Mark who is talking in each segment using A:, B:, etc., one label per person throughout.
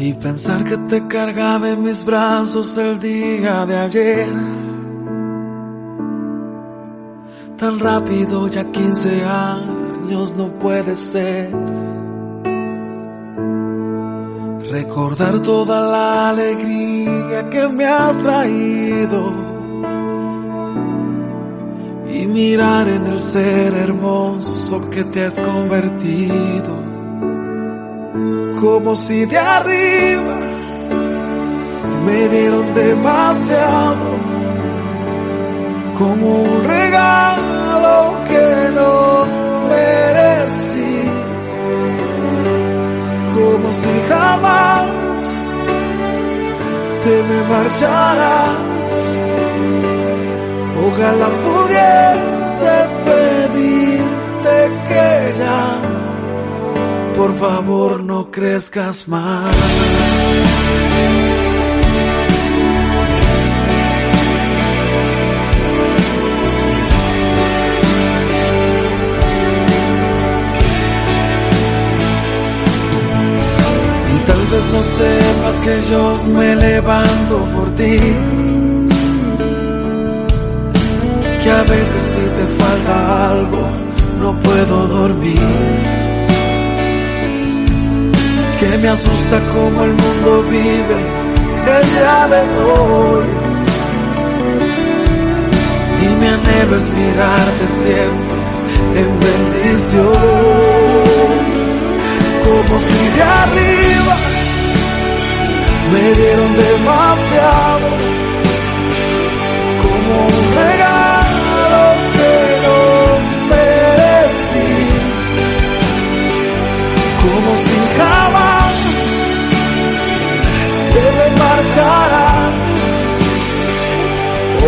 A: Y pensar que te cargaba en mis brazos el día de ayer. Tan rápido, ya 15 años no puede ser. Recordar toda la alegría que me has traído y mirar en el ser hermoso que te has convertido. Como si de arriba me dieron demasiado, como un regalo que no merecí, como si jamás te me marcharas. Ojalá pudiese pedirte que ya, por favor, no crezcas más. Y tal vez no sepas que yo me levanto por ti, que a veces si te falta algo no puedo dormir, que me asusta cómo el mundo vive el día de hoy, y mi anhelo es mirarte siempre en bendición. Como si de arriba me dieron demasiado, como un regalo que no merecí, como si jamás te me marcharás.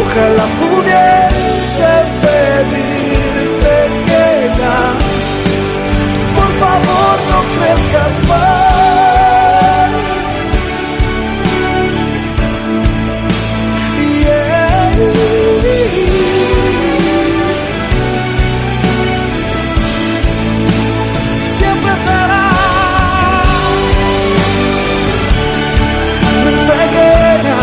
A: Ojalá pudiese pedirte que ya, por favor, no crezcas más. Siempre será muy pequeña,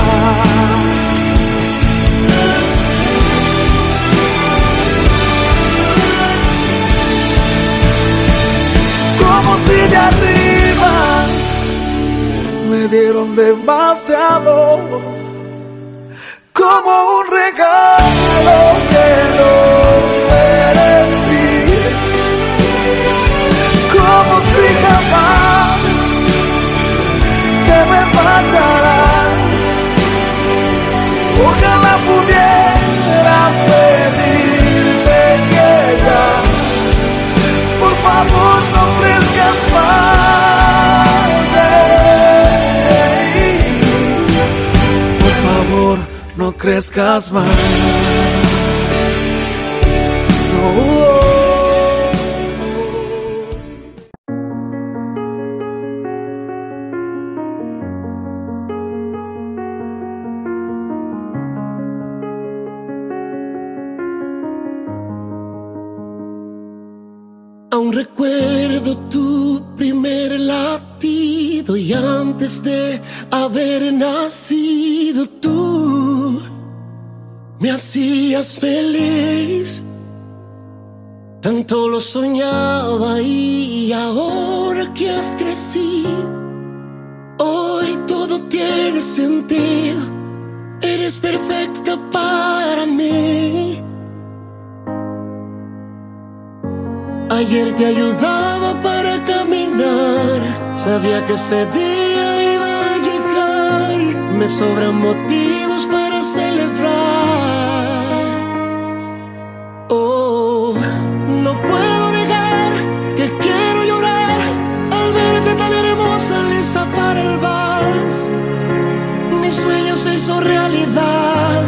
A: como si de arriba me dieron demasiado, como un regalo que no merecí, como si jamás te me fallarás. Ojalá pudiera pedirte que ya, por favor, no crezcas más. Por favor, no crezcas más. No.
B: Aún recuerdo tu primer latido y antes de haber nacido tú me hacías feliz. Tanto lo soñaba y ahora que has crecido, hoy todo tiene sentido. Eres perfecta para mí. Ayer te ayudaba para caminar, sabía que este día iba a llegar. Me sobran motivos para celebrar. Oh, no puedo negar que quiero llorar al verte tan hermosa, lista para el vals. Mi sueño se hizo realidad.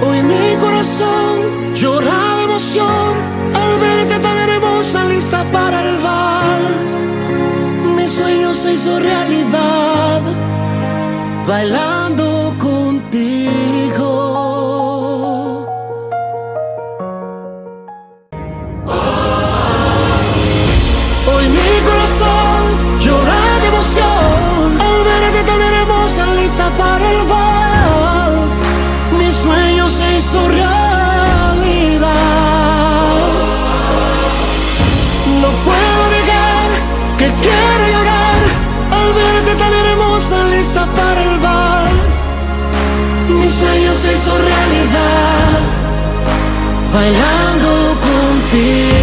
B: Hoy mi corazón llora de emoción al verte tan hermosa, lista para el vals. Mi sueño se hizo realidad, bailando contigo. Hoy mi corazón que quiero llorar al verte tan hermosa, lista para el vals. Mi sueño se hizo realidad bailando contigo.